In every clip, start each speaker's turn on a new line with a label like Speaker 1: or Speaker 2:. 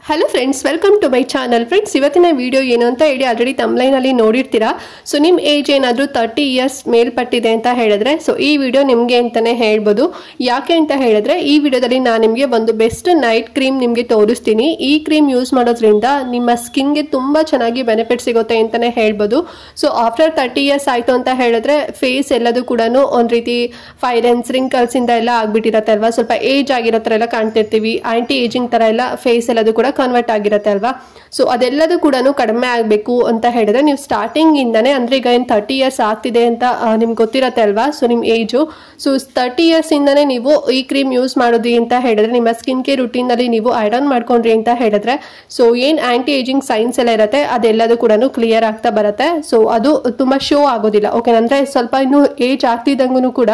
Speaker 1: Hello friends, welcome to my channel. Friends, ಇವತ್ತಿನ video ಏನು ಅಂತ ಹೇಳಿ ಆಲ್ರೆಡಿ ತಮ್ಲೈನಲ್ಲಿ ನೋಡಿರ್ತೀರಾ. ಸೊ ನಿಮ್ಮ ಏಜ್ ಏನಾದರೂ 30 ಇಯರ್ಸ್ ಮೇಲ್ಪಟ್ಟಿದೆ ಅಂತ ಹೇಳಿದ್ರೆ ಸೊ ಈ ವಿಡಿಯೋ ನಿಮಗೆ ಅಂತಲೇ ಹೇಳ್ಬೋದು. ಯಾಕೆ ಅಂತ ಹೇಳಿದ್ರೆ ಈ ವಿಡಿಯೋದಲ್ಲಿ ನಾನು ನಿಮಗೆ ಒಂದು ಬೆಸ್ಟ್ ನೈಟ್ ಕ್ರೀಮ್ ನಿಮಗೆ ತೋರಿಸ್ತೀನಿ. ಈ ಕ್ರೀಮ್ ಯೂಸ್ ಮಾಡೋದ್ರಿಂದ ನಿಮ್ಮ ಸ್ಕಿನ್ಗೆ ತುಂಬ ಚೆನ್ನಾಗಿ ಬೆನಿಫಿಟ್ ಸಿಗುತ್ತೆ ಅಂತಲೇ ಹೇಳ್ಬೋದು. ಸೊ ಆಫ್ಟರ್ 30 ಇಯರ್ಸ್ ಆಯಿತು ಅಂತ ಹೇಳಿದ್ರೆ ಫೇಸ್ ಎಲ್ಲದೂ ಕೂಡ ಒಂದು ರೀತಿ ಫೈರೆನ್ಸ್ ರಿಂಕಲ್ಸಿಂದ ಎಲ್ಲ ಆಗ್ಬಿಟ್ಟಿರತ್ತೆ ಅಲ್ವಾ. ಸ್ವಲ್ಪ ಏಜ್ ಆಗಿರೋ ಥರ ಎಲ್ಲ ಕಾಣ್ತಿರ್ತೀವಿ. ಆಂಟಿ ಏಜಿಂಗ್ ಥರ ಎಲ್ಲ ಫೇಸ್ ಎಲ್ಲದೂ ಕೂಡ ಕನ್ವರ್ಟ್ ಆಗಿರುತ್ತೆ ಅಲ್ವಾ. ಸೊ ಅದೆಲ್ಲದೂ ಕೂಡ ಕಡಿಮೆ ಆಗಬೇಕು ಅಂತ ಹೇಳಿದ್ರೆ ನೀವು ಸ್ಟಾರ್ಟಿಂಗ್ ಇಂದಾನೆ ಅಂದ್ರೆ ಈಗ ಏನು 30 ಇಯರ್ಸ್ ಆಗ್ತಿದೆ ಅಂತ ನಿಮ್ಗೆ ಗೊತ್ತಿರತ್ತೆ ಅಲ್ವಾ. ಸೊ ನಿಮ್ಮ ಏಜು ಸೊ 30 ಇಯರ್ಸ್ ಇಂದಾನೆ ನೀವು ಈ ಕ್ರೀಮ್ ಯೂಸ್ ಮಾಡೋದು ಅಂತ ಹೇಳಿದ್ರೆ ನಿಮ್ಮ ಸ್ಕಿನ್ ಕೇರ್ ರುಟೀನ್ ನಲ್ಲಿ ನೀವು ಐಡ್ ಆನ್ ಮಾಡ್ಕೊಂಡ್ರಿ ಅಂತ ಹೇಳಿದ್ರೆ ಸೊ ಏನ್ ಆಂಟಿ ಏಜಿಂಗ್ ಸೈನ್ಸ್ ಎಲ್ಲ ಇರುತ್ತೆ ಅದೆಲ್ಲದೂ ಕೂಡ ಕ್ಲಿಯರ್ ಆಗ್ತಾ ಬರುತ್ತೆ. ಸೊ ಅದು ತುಂಬಾ ಶೋ ಆಗೋದಿಲ್ಲ. ಓಕೆ, ಅಂದ್ರೆ ಸ್ವಲ್ಪ ಇನ್ನು ಏಜ್ ಆಗ್ತಿದ್ದಂಗೂ ಕೂಡ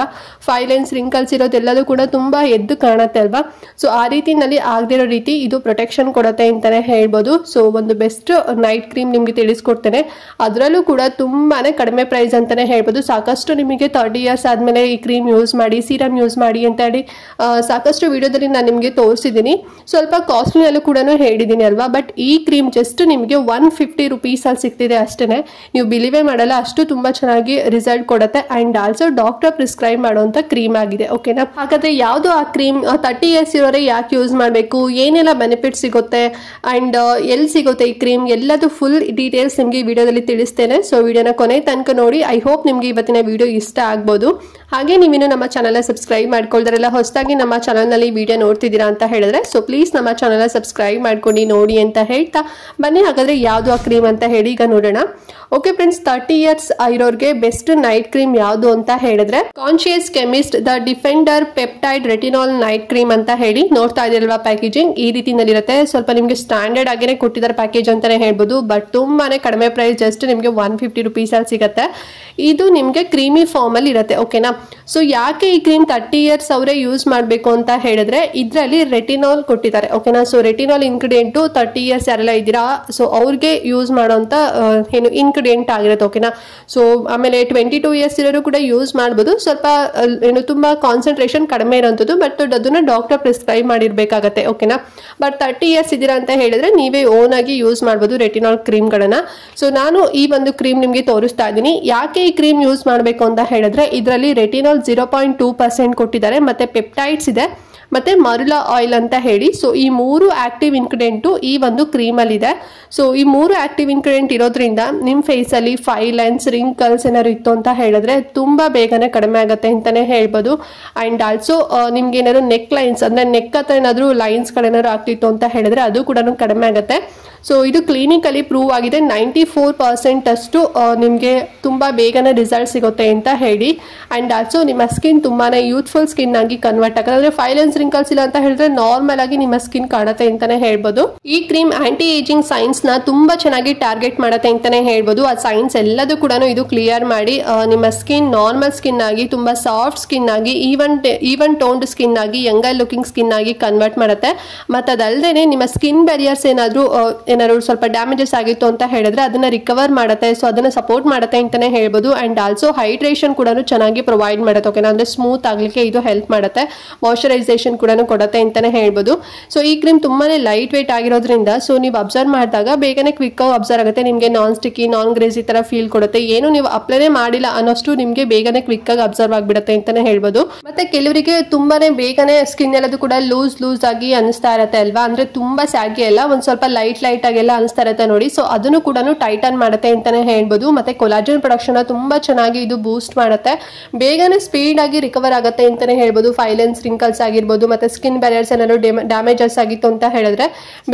Speaker 1: ಫೈಲೆನ್ಸ್ ರಿಂಕಲ್ಸ್ ಇರೋದೆಲ್ಲದೂ ಕೂಡ ತುಂಬಾ ಎದ್ದು ಕಾಣುತ್ತೆ ಅಲ್ವಾ. ಸೊ ಆ ರೀತಿನಲ್ಲಿ ಆಗದಿರೋ ರೀತಿ ಇದು ಪ್ರೊಟೆಕ್ಷನ್ ಕೊಡುತ್ತೆ ಅಂತಾನೆ ಹೇಳ್ಬೋದು. ಸೊ ಒಂದು ಬೆಸ್ಟ್ ನೈಟ್ ಕ್ರೀಮ್ ನಿಮ್ಗೆ ತಿಳಿಸ್ಕೊಡ್ತೇನೆ. ಅದರಲ್ಲೂ ಕೂಡ ತುಂಬಾನೇ ಕಡಿಮೆ ಪ್ರೈಸ್ ಅಂತಾನೆ ಹೇಳ್ಬೋದು. ಸಾಕಷ್ಟು ನಿಮಗೆ 30 ಇಯರ್ಸ್ ಆದ್ಮೇಲೆ ಈ ಕ್ರೀಮ್ ಯೂಸ್ ಮಾಡಿ, ಸೀರಮ್ ಯೂಸ್ ಮಾಡಿ ಅಂತ ಹೇಳಿ ಸಾಕಷ್ಟು ವಿಡಿಯೋದಲ್ಲಿ ನಾನು ನಿಮಗೆ ತೋರಿಸಿದ್ದೀನಿ. ಸ್ವಲ್ಪ ಕಾಸ್ಟ್ಲಿನಲ್ಲೂ ಕೂಡ ಹೇಳಿದ್ದೀನಿ ಅಲ್ವಾ. ಬಟ್ ಈ ಕ್ರೀಮ್ ಜಸ್ಟ್ ನಿಮಗೆ 150 ರುಪೀಸ್ ಅಲ್ಲಿ ಸಿಗ್ತಿದೆ ಅಷ್ಟೇನೆ. ನೀವು ಬಿಲಿವೇ ಮಾಡಲ್ಲ, ಅಷ್ಟು ತುಂಬಾ ಚೆನ್ನಾಗಿ ರಿಸಲ್ಟ್ ಕೊಡುತ್ತೆ. ಅಂಡ್ ಆಲ್ಸೋ ಡಾಕ್ಟರ್ ಪ್ರಿಸ್ಕ್ರೈಬ್ ಮಾಡುವಂತ ಕ್ರೀಮ್ ಆಗಿದೆ. ಓಕೆನಾ, ಹಾಗಾದ್ರೆ ಯಾವುದು ಆ ಕ್ರೀಮ್ 30 ಇಯರ್ಸ್ ಇರೋರೆ ಯಾಕೆ ಯೂಸ್ ಮಾಡಬೇಕು, ಏನೆಲ್ಲ ಬೆನಿಫಿಟ್ ಸಿಗುತ್ತೆ ಅಂಡ್ ಎಲ್ಲಿ ಸಿಗುತ್ತೆ ಈ ಕ್ರೀಮ್, ಎಲ್ಲದು ಫುಲ್ ಡೀಟೇಲ್ಸ್ ನಿಮಗೆ ಈ ವಿಡಿಯೋದಲ್ಲಿ ತಿಳಿಸ್ತೇನೆ. ಸೊ ವಿಡಿಯೋನ ಕೊನೆ ತನಕ ನೋಡಿ. ಐ ಹೋಪ್ ನಿಮ್ಗೆ ಇವತ್ತಿನ ವಿಡಿಯೋ ಇಷ್ಟ ಆಗ್ಬೋದು. ಹಾಗೆ ನೀವಿನ್ನು ನಮ್ಮ ಚಾನಲ್ನ ಸಬ್ಸ್ಕ್ರೈಬ್ ಮಾಡ್ಕೊಳ್ದಾರೆಲ್ಲ ಹೊಸದಾಗಿ ನಮ್ಮ ಚಾನಲ್ನಲ್ಲಿ ವಿಡಿಯೋ ನೋಡ್ತಿದ್ದೀರಾ ಅಂತ ಹೇಳಿದ್ರೆ ಸೊ ಪ್ಲೀಸ್ ನಮ್ಮ ಚಾನಲ್ನ ಸಬ್ಸ್ಕ್ರೈಬ್ ಮಾಡ್ಕೊಂಡು ನೋಡಿ ಅಂತ ಹೇಳ್ತಾ ಬನ್ನಿ ಹಾಗಾದ್ರೆ ಯಾವುದು ಆ ಕ್ರೀಮ್ ಅಂತ ಹೇಳಿ ಈಗ ನೋಡೋಣ. ಓಕೆ ಫ್ರೆಂಡ್ಸ್, 30 ಇಯರ್ಸ್ ಇರೋರಿಗೆ ಬೆಸ್ಟ್ ನೈಟ್ ಕ್ರೀಮ್ ಯಾವುದು ಅಂತ ಹೇಳಿದ್ರೆ conscious chemist the defender peptide retinol night cream ಅಂತ ಹೇಳಿ ನೋಡ್ತಾ ಇದ್ದೀರಲ್ವಾ. ಪ್ಯಾಕೇಜಿಂಗ್ ಈ ರೀತಿನಲ್ಲಿರುತ್ತೆ. ಸ್ವಲ್ಪ ನಿಮಗೆ ಸ್ಟ್ಯಾಂಡರ್ಡ್ ಆಗಿನೇ ಕೊಟ್ಟಿದ್ದಾರೆ ಪ್ಯಾಕೇಜ್ ಅಂತಾನೆ ಹೇಳ್ಬೋದು. ಬಟ್ ತುಂಬಾನೇ ಕಡಿಮೆ ಪ್ರೈಸ್, ಜಸ್ಟ್ ನಿಮಗೆ 150 ರುಪೀಸ್ ಅಲ್ಲಿ ಸಿಗುತ್ತೆ. ಇದು ನಿಮಗೆ ಕ್ರೀಮಿ ಫಾರ್ಮ್ ಅಲ್ಲಿ ಇರುತ್ತೆ. ಓಕೆನಾ, ಸೊ ಯಾಕೆ ಈ ಕ್ರೀಮ್ 30 ಇಯರ್ಸ್ ಅವರೇ ಯೂಸ್ ಮಾಡಬೇಕು ಅಂತ ಹೇಳಿದ್ರೆ ಇದರಲ್ಲಿ ರೆಟಿನಾಲ್ ಕೊಟ್ಟಿದ್ದಾರೆ. ಓಕೆನಾ, ಸೊ ರೆಟಿನಾಲ್ ಇನ್ಗ್ರೀಡಿಯೆಂಟು 30 ಇಯರ್ಸ್ ಯಾರೆಲ್ಲ ಇದ್ದೀರಾ ಸೊ ಅವ್ರಿಗೆ ಯೂಸ್ ಮಾಡೋಂಥ ಏನು ಇನ್ಗ್ರೀಡಿಯೆಂಟ್ ಆಗಿರುತ್ತೆ. ಓಕೆನಾ, ಸೊ ಆಮೇಲೆ 22 ಇಯರ್ಸ್ ಇರೋರು ಕೂಡ ಯೂಸ್ ಮಾಡ್ಬೋದು. ಸ್ವಲ್ಪ ಏನು ತುಂಬಾ ಕಾನ್ಸಂಟ್ರೇಷನ್ ಕಡಿಮೆ ಇರೋಂಥದ್ದು. ಬಟ್ ಅದನ್ನ ಡಾಕ್ಟರ್ ಪ್ರಿಸ್ಕ್ರೈಬ್ ಮಾಡಿರ್ಬೇಕಾಗತ್ತೆ. ಓಕೆನಾ, ಬಟ್ 30 ಇಯರ್ಸ್ ಇದ್ದೀರಾ ಅಂತ ಹೇಳಿದ್ರೆ ನೀವೇ ಓನ್ ಆಗಿ ಯೂಸ್ ಮಾಡ್ಬೋದು ರೆಟಿನಾಲ್ ಕ್ರೀಮ್ಗಳನ್ನ. ಸೊ ನಾನು ಈ ಒಂದು ಕ್ರೀಮ್ ನಿಮಗೆ ತೋರಿಸ್ತಾ ಇದ್ದೀನಿ. ಯಾಕೆ ಈ ಕ್ರೀಮ್ ಯೂಸ್ ಮಾಡಬೇಕು ಅಂತ ಹೇಳಿದ್ರೆ ಇದರಲ್ಲಿ ರೆಟಿನಾಲ್ 0.2% ಕೊಟ್ಟಿದ್ದಾರೆ, ಮತ್ತೆ ಪೆಪ್ಟೈಡ್ಸ್ ಇದೆ, ಮತ್ತೆ ಮರುಲಾ ಆಯಿಲ್ ಅಂತ ಹೇಳಿ. ಸೊ ಈ 3 ಆಕ್ಟಿವ್ ಇಂಗ್ರೀಡಿಯೆಂಟು ಈ ಒಂದು ಕ್ರೀಮ್ ಅಲ್ಲಿ ಇದೆ. ಸೊ ಈ 3 ಆಕ್ಟಿವ್ ಇಂಗ್ರೀಡಿಯೆಂಟ್ ಇರೋದ್ರಿಂದ ನಿಮ್ಮ ಫೇಸ್ ಅಲ್ಲಿ ಫೈಲೈನ್ಸ್ ರಿಂಕಲ್ಸ್ ಏನಾದ್ರು ಇತ್ತು ಅಂತ ಹೇಳಿದ್ರೆ ತುಂಬಾ ಬೇಗನೆ ಕಡಿಮೆ ಆಗುತ್ತೆ ಅಂತಾನೆ ಹೇಳ್ಬೋದು. ಅಂಡ್ ಆಲ್ಸೋ ನಿಮ್ಗೆ ಏನಾದ್ರು ನೆಕ್ ಲೈನ್ಸ್ ಅಂದ್ರೆ ನೆಕ್ ಹತ್ರ ಏನಾದ್ರು ಲೈನ್ಸ್ ಗಳೇನಾದ್ರು ಆಗ್ತಿತ್ತು ಅಂತ ಹೇಳಿದ್ರೆ ಅದು ಕೂಡ ಕಡಿಮೆ ಆಗುತ್ತೆ. ಸೊ ಇದು ಕ್ಲಿನಿಕಲಿ ಪ್ರೂವ್ ಆಗಿದೆ. 94% ಅಷ್ಟು ನಿಮಗೆ ತುಂಬಾ ಬೇಗನೆ ರಿಸಲ್ಟ್ ಸಿಗುತ್ತೆ ಅಂತ ಹೇಳಿ. ಅಂಡ್ ಆಲ್ಸೋ ನಿಮ್ಮ ಸ್ಕಿನ್ ತುಂಬಾನೇ ಯೂತ್ಫುಲ್ ಸ್ಕಿನ್ ಆಗಿ ಕನ್ವರ್ಟ್ ಆಗುತ್ತೆ. ಅಂದ್ರೆ ಫೈಲೆನ್ಸ್ ರಿಂಕಲ್ಸ್ ಇಲ್ಲ ಅಂತ ಹೇಳಿದ್ರೆ ನಾರ್ಮಲ್ ಆಗಿ ನಿಮ್ಮ ಸ್ಕಿನ್ ಕಾಣುತ್ತೆ ಅಂತಾನೆ ಹೇಳ್ಬೋದು. ಈ ಕ್ರೀಮ್ ಆಂಟಿ ಏಜಿಂಗ್ ಸೈನ್ಸ್ ನ ತುಂಬಾ ಚೆನ್ನಾಗಿ ಟಾರ್ಗೆಟ್ ಮಾಡುತ್ತೆ ಅಂತಾನೆ ಹೇಳ್ಬೋದು. ಆ ಸೈನ್ಸ್ ಎಲ್ಲದೂ ಕೂಡ ಇದು ಕ್ಲಿಯರ್ ಮಾಡಿ ನಿಮ್ಮ ಸ್ಕಿನ್ ನಾರ್ಮಲ್ ಸ್ಕಿನ್ ಆಗಿ ತುಂಬಾ ಸಾಫ್ಟ್ ಸ್ಕಿನ್ ಆಗಿ ಈವನ್ ಟೋನ್ಡ್ ಸ್ಕಿನ್ ಆಗಿ ಯಂಗರ್ ಲುಕಿಂಗ್ ಸ್ಕಿನ್ ಆಗಿ ಕನ್ವರ್ಟ್ ಮಾಡುತ್ತೆ. ಮತ್ತೆ ಅದಲ್ಲದೆ ನಿಮ್ಮ ಸ್ಕಿನ್ ಬ್ಯಾರಿಯರ್ಸ್ ಏನಾದ್ರು ಸ್ವಲ್ಪ ಡ್ಯಾಮೇಜಸ್ ಆಗಿತ್ತು ಅಂತ ಹೇಳಿದ್ರೆ ಅದನ್ನ ರಿಕವರ್ ಮಾಡುತ್ತೆ. ಸೊ ಅದನ್ನ ಸಪೋರ್ಟ್ ಮಾಡುತ್ತೆ ಅಂತಾನೆ ಹೇಳ್ಬೋದು. ಅಂಡ್ ಆಲ್ಸೋ ಹೈಡ್ರೇಷನ್ ಕೂಡ ಚೆನ್ನಾಗಿ ಪ್ರೊವೈಡ್ ಮಾಡುತ್ತೆ. ಓಕೆನಾ, ಅಂದ್ರೆ ಸ್ಮೂತ್ ಆಗ್ಲಿಕ್ಕೆ ಇದು ಹೆಲ್ಪ್ ಮಾಡುತ್ತೆ. ಮಾಯಶ್ಚರೈಸೇಷನ್ ಕೂಡ ಕೊಡುತ್ತೆ ಅಂತಾನೆ ಹೇಳ್ಬೋದು. ಸೊ ಈ ಕ್ರೀಮ್ ತುಂಬಾನೇ ಲೈಟ್ ವೇಟ್ ಆಗಿರೋದ್ರಿಂದ ಸೊ ನೀವು ಅಬ್ಸರ್ವ್ ಮಾಡಿದಾಗ ಬೇಗನೆ ಕ್ವಿಕ್ ಆಗಿ ಅಬ್ಸರ್ವ್ ಆಗುತ್ತೆ. ನಿಮಗೆ ನಾನ್ ಸ್ಟಿಕ್ಕಿ ನಾನ್ ಗ್ರೇಸಿ ತರ ಫೀಲ್ ಕೊಡುತ್ತೆ. ಏನು ನೀವು ಅಪ್ಲೈನೇ ಮಾಡಿಲ್ಲ ಅನ್ನೋಷ್ಟು ನಿಮಗೆ ಬೇಗನೆ ಕ್ವಿಕ್ ಆಗಿ ಅಬ್ಸರ್ವ್ ಆಗಿಬಿಡುತ್ತೆ ಅಂತಾನೆ ಹೇಳ್ಬೋದು. ಮತ್ತೆ ಕೆಲವರಿಗೆ ತುಂಬಾನೇ ಬೇಗನೆ ಸ್ಕಿನ್ ಎಲ್ಲದು ಕೂಡ ಲೂಸ್ ಆಗಿ ಅನಿಸ್ತಾ ಇರುತ್ತೆ ಅಲ್ವಾ. ಅಂದ್ರೆ ತುಂಬಾ ಸ್ಯಾಗಿ ಎಲ್ಲ ಒಂದ್ ಸ್ವಲ್ಪ ಲೈಟ್ ಆಗೆಲ್ಲ ಅನಿಸ್ತಾ ಇರುತ್ತೆ ನೋಡಿ. ಸೊ ಅದನ್ನು ಕೂಡ ಟೈಟನ್ ಮಾಡುತ್ತೆ ಅಂತಾನೆ ಹೇಳ್ಬೋದು. ಮತ್ತೆ ಕೊಲಾಜನ್ ಪ್ರೊಡಕ್ಷನ್ ತುಂಬಾ ಚೆನ್ನಾಗಿ ಇದು ಬೂಸ್ಟ್ ಮಾಡುತ್ತೆ. ಬೇಗನೆ ಸ್ಪೀಡ್ ಆಗಿ ರಿಕವರ್ ಆಗುತ್ತೆ ಅಂತಾನೆ ಹೇಳ್ಬೋದು. ಫೈಲೆನ್ಸ್ ರಿಂಕಲ್ಸ್ ಆಗಿರ್ಬೋದು ಮತ್ತೆ ಸ್ಕಿನ್ ಬ್ಯಾರಿಯರ್ಸ್ ಏನಾದ್ರು ಡ್ಯಾಮೇಜಸ್ ಆಗಿತ್ತು ಅಂತ ಹೇಳಿದ್ರೆ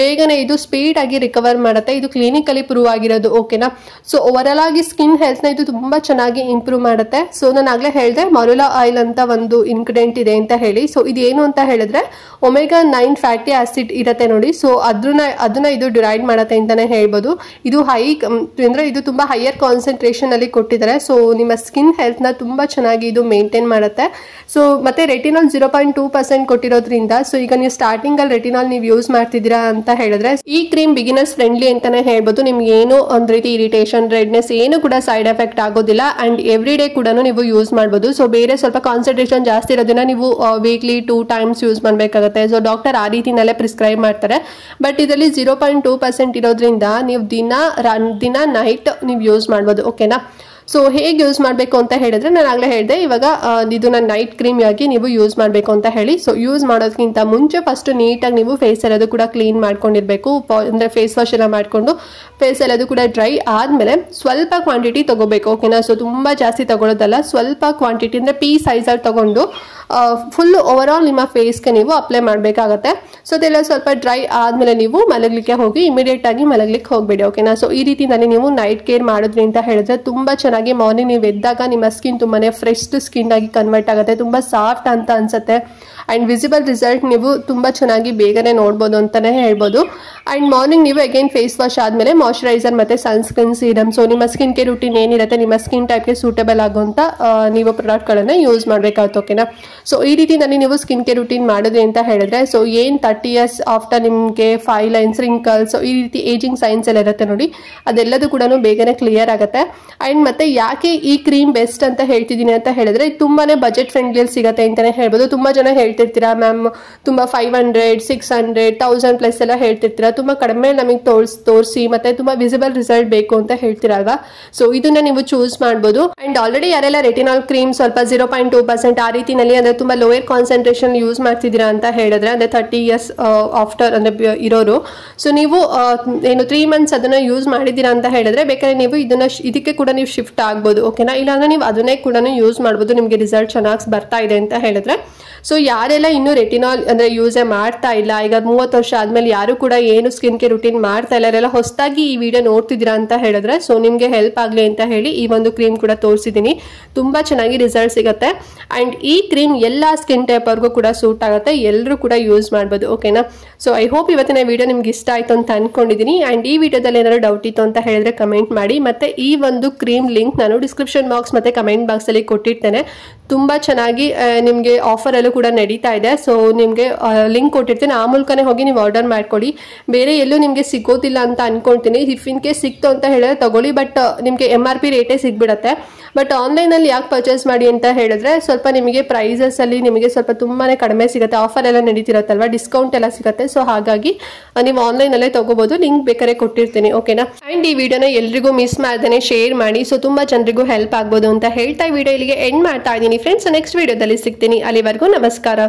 Speaker 1: ಬೇಗನೆ ಇದು ಸ್ಪೀಡ್ ಆಗಿ ರಿಕವರ್ ಮಾಡುತ್ತೆ. ಇದು ಕ್ಲಿನಿಕಲಿ ಪ್ರೂವ್ ಆಗಿರೋದು. ಓಕೆನಾ, ಸೊ ಓವರ್ ಆಗಿ ಸ್ಕಿನ್ ಹೆಲ್ತ್ ನ ಇದು ತುಂಬಾ ಚೆನ್ನಾಗಿ ಇಂಪ್ರೂವ್ ಮಾಡುತ್ತೆ. ಸೊ ನಾನು ಆಗ್ಲೇ ಹೇಳಿದೆ ಮರುಲಾ ಆಯಿಲ್ ಅಂತ ಒಂದು ಇಂಗ್ರೀಡಿಯೆಂಟ್ ಇದೆ ಅಂತ ಹೇಳಿ. ಸೊ ಇದೇನು ಅಂತ ಹೇಳಿದ್ರೆ ಒಮೆಗಾ 9 ಫ್ಯಾಟಿ ಆಸಿಡ್ ಇರುತ್ತೆ ನೋಡಿ. ಸೊ ಅದನ್ನ ಇದು ಡಿರೈವ್ ಮಾಡುತ್ತೆ ಅಂತಾನೆ ಹೇಳ್ಬೋದು. ಇದು ಅಂದ್ರೆ ಇದು ತುಂಬಾ ಹೈಯರ್ ಕಾನ್ಸಂಟ್ರೇಷನ್ ಅಲ್ಲಿ ಕೊಟ್ಟಿದ್ದಾರೆ. ಸೊ ನಿಮ್ಮ ಸ್ಕಿನ್ ಹೆಲ್ತ್ ನ ತುಂಬಾ ಚೆನ್ನಾಗಿ ಇದು ಮೇಂಟೈನ್ ಮಾಡುತ್ತೆ. ಸೊ ಮತ್ತೆ ರೆಟಿನಾಲ್ 0.2% ಕೊಟ್ಟಿರೋದ್ರಿಂದ ಸೊ ಈಗ ನೀವು ಸ್ಟಾರ್ಟಿಂಗ್ ಅಲ್ಲಿ ರೆಟಿನಾಲ್ ನೀವು ಯೂಸ್ ಮಾಡ್ತಿದ್ದೀರಾ ಅಂತ ಹೇಳಿದ್ರೆ ಈ ಕ್ರೀಮ್ ಬಿಗಿನರ್ಸ್ ಫ್ರೆಂಡ್ಲಿ ಅಂತಾನೆ ಹೇಳ್ಬೋದು. ನಿಮ್ಗೆ ಏನು ಒಂದ್ ರೀತಿ ಇರಿಟೇಷನ್, ರೆಡ್ನೆಸ್ ಏನು ಕೂಡ ಸೈಡ್ ಎಫೆಕ್ಟ್ ಆಗೋದಿಲ್ಲ ಅಂಡ್ ಎವ್ರಿ ಡೇ ಕೂಡ ನೀವು ಯೂಸ್ ಮಾಡ್ಬೋದು. ಸೊ ಬೇರೆ ಸ್ವಲ್ಪ ಕಾನ್ಸಂಟ್ರೇಷನ್ ಜಾಸ್ತಿ ಇರೋದನ್ನ ನೀವು ವೀಕ್ಲಿ 2 times ಯೂಸ್ ಮಾಡಬೇಕಾಗುತ್ತೆ. ಸೊ ಡಾಕ್ಟರ್ ಆ ರೀತಿನಲ್ಲೇ ಪ್ರಿಸ್ಕ್ರೈಬ್ ಮಾಡ್ತಾರೆ. ಬಟ್ ಇದರಲ್ಲಿ 0.2% ಇರೋದ್ರಿಂದ ನೀವು ದಿನ ನೈಟ್ ನೀವು ಯೂಸ್ ಮಾಡ್ಬೋದು. ಓಕೆನಾ. ಸೊ ಹೇಗೆ ಯೂಸ್ ಮಾಡಬೇಕು ಅಂತ ಹೇಳಿದ್ರೆ ನಾನು ಆಗಲೇ ಹೇಳಿದೆ, ಇವಾಗ ಇದನ್ನ ನೈಟ್ ಕ್ರೀಮ್ ಆಗಿ ನೀವು ಯೂಸ್ ಮಾಡಬೇಕು ಅಂತ ಹೇಳಿ. ಸೊ ಯೂಸ್ ಮಾಡೋದಕ್ಕಿಂತ ಮುಂಚೆ ಫಸ್ಟ್ ನೀಟಾಗಿ ನೀವು ಫೇಸ್ ಎಲ್ಲದು ಕೂಡ ಕ್ಲೀನ್ ಮಾಡ್ಕೊಂಡಿರ್ಬೇಕು. ಅಂದರೆ ಫೇಸ್ ವಾಶ್ ಎಲ್ಲ ಮಾಡಿಕೊಂಡು ಫೇಸ್ ಎಲ್ಲದು ಕೂಡ ಡ್ರೈ ಆದಮೇಲೆ ಸ್ವಲ್ಪ ಕ್ವಾಂಟಿಟಿ ತಗೋಬೇಕು. ಓಕೆನಾ. ಸೊ ತುಂಬ ಜಾಸ್ತಿ ತಗೊಳ್ಳೋದಲ್ಲ, ಸ್ವಲ್ಪ ಕ್ವಾಂಟಿಟಿ ಅಂದರೆ ಪೀ ಸೈಜಲ್ಲಿ ತಗೊಂಡು ಫುಲ್ ಓವರ್ ಆಲ್ ನಿಮ್ಮ ಫೇಸ್ಗೆ ನೀವು ಅಪ್ಲೈ ಮಾಡಬೇಕಾಗತ್ತೆ. ಸೊ ಅದೆಲ್ಲ ಸ್ವಲ್ಪ ಡ್ರೈ ಆದಮೇಲೆ ನೀವು ಮಲಗಲಿಕ್ಕೆ ಹೋಗಿ ಇಮಿಡಿಯೇಟ್ ಆಗಿ ಮಲಗಲಿಕ್ಕೆ ಹೋಗಬೇಡಿ. ಓಕೆನಾ. ಸೊ ಈ ರೀತಿನಲ್ಲಿ ನೀವು ನೈಟ್ ಕೇರ್ ಮಾಡಿದ್ರಿ ಅಂತ ಹೇಳಿದ್ರೆ ತುಂಬ ಚೆನ್ನಾಗಿ ಮಾರ್ನಿಂಗ್ ನೀವು ಎದ್ದಾಗ ನಿಮ್ಮ ಸ್ಕಿನ್ ತುಂಬಾನೇ ಫ್ರೆಶ್ ಸ್ಕಿನ್ ಆಗಿ ಕನ್ವರ್ಟ್ ಆಗುತ್ತೆ, ತುಂಬ ಸಾಫ್ಟ್ ಅಂತ ಅನ್ಸುತ್ತೆ ಅಂಡ್ ವಿಸಿಬಲ್ ರಿಸಲ್ಟ್ ನೀವು ತುಂಬ ಚೆನ್ನಾಗಿ ಬೇಗನೆ ನೋಡ್ಬೋದು ಅಂತಾನೆ ಹೇಳ್ಬೋದು. ಅಂಡ್ ಮಾರ್ನಿಂಗ್ ನೀವು ಅಗೇನ್ ಫೇಸ್ ವಾಶ್ ಆದಮೇಲೆ ಮಾಯಶ್ಚರೈಸರ್ ಮತ್ತೆ ಸನ್ಸ್ಕ್ರೀನ್ ಸೀರಮ್, ಸೊ ನಿಮ್ಮ ಸ್ಕಿನ್ ಕೇರ್ ರೂಟೀನ್ ಏನಿರುತ್ತೆ ನಿಮ್ಮ ಸ್ಕಿನ್ ಟೈಪ್ಗೆ ಸೂಟಬಲ್ ಆಗುವಂತ ನೀವು ಪ್ರಾಡಕ್ಟ್ಗಳನ್ನು ಯೂಸ್ ಮಾಡಬೇಕಾಗುತ್ತೆ. ಓಕೆನಾ. ಸೊ ಈ ರೀತಿನಲ್ಲಿ ನೀವು ಸ್ಕಿನ್ ಕೇರ್ ರೂಟೀನ್ ಮಾಡಿದ್ರಿ ಅಂತ ಹೇಳಿದ್ರೆ ಸೊ ಏನು 30 years ಆಫ್ಟರ್ ನಿಮಗೆ 5 lines ರಿಂಕಲ್ಸ್, ಸೊ ಈ ರೀತಿ ಏಜಿಂಗ್ ಸೈನ್ಸ್ ಎಲ್ಲ ಇರುತ್ತೆ ನೋಡಿ, ಅದೆಲ್ಲದೂ ಕೂಡ ಬೇಗನೆ ಕ್ಲಿಯರ್ ಆಗುತ್ತೆ. ಅಂಡ್ ಮತ್ತೆ ಯಾಕೆ ಈ ಕ್ರೀಮ್ ಬೆಸ್ಟ್ ಅಂತ ಹೇಳ್ತಿದ್ದೀನಿ ಅಂತ ಹೇಳಿದ್ರೆ ತುಂಬಾನೇ ಬಜೆಟ್ ಫ್ರೆಂಡ್ಲಿಯಲ್ಲಿ ಸಿಗುತ್ತೆ ಅಂತಾನೆ ಹೇಳ್ಬೋದು. ತುಂಬಾ ಜನ ಹೇಳ್ತಿರ್ತೀರಾ ಮ್ಯಾಮ್ ತುಂಬಾ 500, 600, 1000+ ಎಲ್ಲ ಹೇಳ್ತಿರ್ತೀರಾ, ತುಂಬಾ ಕಡಿಮೆ ನಮಗೆ ತೋರಿಸಿ ಮತ್ತೆ ತುಂಬಾ ವಿಸಿಬಲ್ ರಿಸಲ್ಟ್ ಬೇಕು ಅಂತ ಹೇಳ್ತಿರಾಗ ಸೊ ಇದನ್ನ ನೀವು ಚೂಸ್ ಮಾಡ್ಬೋದು. ಅಂಡ್ ಆಲ್ರೆಡಿ ಯಾರೆಲ್ಲ ರೆಟಿನಾಲ್ ಕ್ರೀಮ್ ಸ್ವಲ್ಪ 0.2% ಆ ರೀತಿನಲ್ಲಿ ಅಂದ್ರೆ ತುಂಬಾ ಲೋಯರ್ ಕಾನ್ಸಂಟ್ರೇಷನ್ ಯೂಸ್ ಮಾಡ್ತಿದ್ದೀರಾ ಅಂತ ಹೇಳಿದ್ರೆ ಅಂದ್ರೆ 30 years ಆಫ್ಟರ್ ಅಂದ್ರೆ ಇರೋರು, ಸೊ ನೀವು ಏನು 3 months ಅದನ್ನ ಯೂಸ್ ಮಾಡಿದ್ದೀರಾ ಅಂತ ಹೇಳಿದ್ರೆ ಬೇಕಾದ್ರೆ ನೀವು ಇದಕ್ಕೆ ಕೂಡ ನೀವು ಶಿಫ್ಟ್ ಆಗ್ಬೋದು. ಓಕೆನಾ. ಇಲ್ಲಾಂದ್ರೆ ನೀವು ಅದನ್ನೇ ಕೂಡ ಯೂಸ್ ಮಾಡ್ಬೋದು ನಿಮಗೆ ರಿಸಲ್ಟ್ ಚೆನ್ನಾಗಿ ಬರ್ತಾ ಇದೆ ಅಂತ ಹೇಳಿದ್ರೆ. ಸೊ ಯಾರೆಲ್ಲ ಇನ್ನೂ ರೆಟಿನಾಲ್ ಅಂದ್ರೆ ಯೂಸೇ ಮಾಡ್ತಾ ಇಲ್ಲ, ಈಗ 30 ವರ್ಷ ಆದ್ಮೇಲೆ ಯಾರು ಕೂಡ ಏನು ಸ್ಕಿನ್ ಕೇರ್ ರೂಟೀನ್ ಮಾಡ್ತಾ ಇಲ್ಲ, ಯಾರೆಲ್ಲ ಹೊಸದಾಗಿ ಈ ವಿಡಿಯೋ ನೋಡ್ತಿದ್ದೀರಾ ಅಂತ ಹೇಳಿದ್ರೆ ಸೊ ನಿಮಗೆ ಹೆಲ್ಪ್ ಆಗಲಿ ಅಂತ ಹೇಳಿ ಈ ಒಂದು ಕ್ರೀಮ್ ಕೂಡ ತೋರಿಸಿದ್ದೀನಿ. ತುಂಬಾ ಚೆನ್ನಾಗಿ ರಿಸಲ್ಟ್ ಸಿಗುತ್ತೆ ಅಂಡ್ ಈ ಕ್ರೀಮ್ ಎಲ್ಲ ಸ್ಕಿನ್ ಟೈಪ್ ಅವ್ರಿಗೂ ಕೂಡ ಸೂಟ್ ಆಗುತ್ತೆ, ಎಲ್ಲರೂ ಕೂಡ ಯೂಸ್ ಮಾಡ್ಬೋದು. ಓಕೆನಾ. ಸೊ ಐ ಹೋಪ್ ಇವತ್ತಿನ ವಿಡಿಯೋ ನಿಮ್ಗೆ ಇಷ್ಟ ಆಯ್ತು ಅಂತ ಅನ್ಕೊಂಡಿದ್ದೀನಿ. ಅಂಡ್ ಈ ವಿಡಿಯೋದಲ್ಲಿ ಏನಾದ್ರು ಡೌಟ್ ಇತ್ತು ಅಂತ ಹೇಳಿದ್ರೆ ಕಮೆಂಟ್ ಮಾಡಿ. ಮತ್ತೆ ಈ ಒಂದು ಕ್ರೀಮ್ ಲಿಂಕ್ ನಾನು ಡಿಸ್ಕ್ರಿಪ್ಷನ್ ಬಾಕ್ಸ್ ಮತ್ತೆ ಕಮೆಂಟ್ ಬಾಕ್ಸ್ ಅಲ್ಲಿ ಕೊಟ್ಟಿರ್ತೇನೆ. ತುಂಬಾ ಚೆನ್ನಾಗಿ ನಿಮಗೆ ಆಫರ್ ಅಲ್ಲೂ ಕೂಡ ನಡೀತಾ ಇದೆ. ಸೊ ನಿಮಗೆ ಲಿಂಕ್ ಕೊಟ್ಟಿರ್ತೀನಿ, ಆ ಮೂಲಕನೇ ಹೋಗಿ ನೀವು ಆರ್ಡರ್ ಮಾಡ್ಕೊಳ್ಳಿ. ಬೇರೆ ಎಲ್ಲೂ ನಿಮಗೆ ಸಿಗೋದಿಲ್ಲ ಅಂತ ಅನ್ಕೊಳ್ತೀನಿ. ಇಫ್ ಇನ್ ಕೇಸ್ ಸಿಕ್ತು ಅಂತ ಹೇಳಿದ್ರೆ ತಗೊಳ್ಳಿ, ಬಟ್ ನಿಮಗೆ MRP ರೇಟೇ ಸಿಗ್ಬಿಡತ್ತೆ. ಬಟ್ ಆನ್ಲೈನಲ್ಲಿ ಯಾಕೆ ಪರ್ಚೇಸ್ ಮಾಡಿ ಅಂತ ಹೇಳಿದ್ರೆ ಸ್ವಲ್ಪ ನಿಮಗೆ ಪ್ರೈಸಸ್ ಅಲ್ಲಿ ನಿಮಗೆ ಸ್ವಲ್ಪ ತುಂಬಾನೇ ಕಡಿಮೆ ಸಿಗುತ್ತೆ, ಆಫರ್ ಎಲ್ಲ ನಡೀತಿರುತ್ತಲ್ವಾ, ಡಿಸ್ಕೌಂಟ್ ಎಲ್ಲ ಸಿಗುತ್ತೆ. ಸೊ ಹಾಗಾಗಿ ನೀವು ಆನ್ಲೈನಲ್ಲೇ ತಗೋಬಹುದು, ಲಿಂಕ್ ಬೇಕಾದ್ರೆ ಕೊಟ್ಟಿರ್ತೀನಿ. ಓಕೆನಾ. ಅಂಡ್ ಈ ವಿಡಿಯೋನ ಎಲ್ರಿಗೂ ಮಿಸ್ ಮಾಡ್ದೇನೆ ಶೇರ್ ಮಾಡಿ, ಸೊ ತುಂಬಾ ಜನರಿಗೂ ಹೆಲ್ಪ್ ಆಗ್ಬೋದು ಅಂತ ಹೇಳ್ತಾ ಈ ವಿಡಿಯೋ ಇಲ್ಲಿಗೆ ಎಂಡ್ ಮಾಡ್ತಾ ಇದ್ದೀನಿ ಫ್ರೆಂಡ್ಸ್. ನೆಕ್ಸ್ಟ್ ವಿಡಿಯೋದಲ್ಲಿ ಸಿಗ್ತೀನಿ, ಅಲ್ಲಿವರೆಗೂ ನಮಸ್ಕಾರ.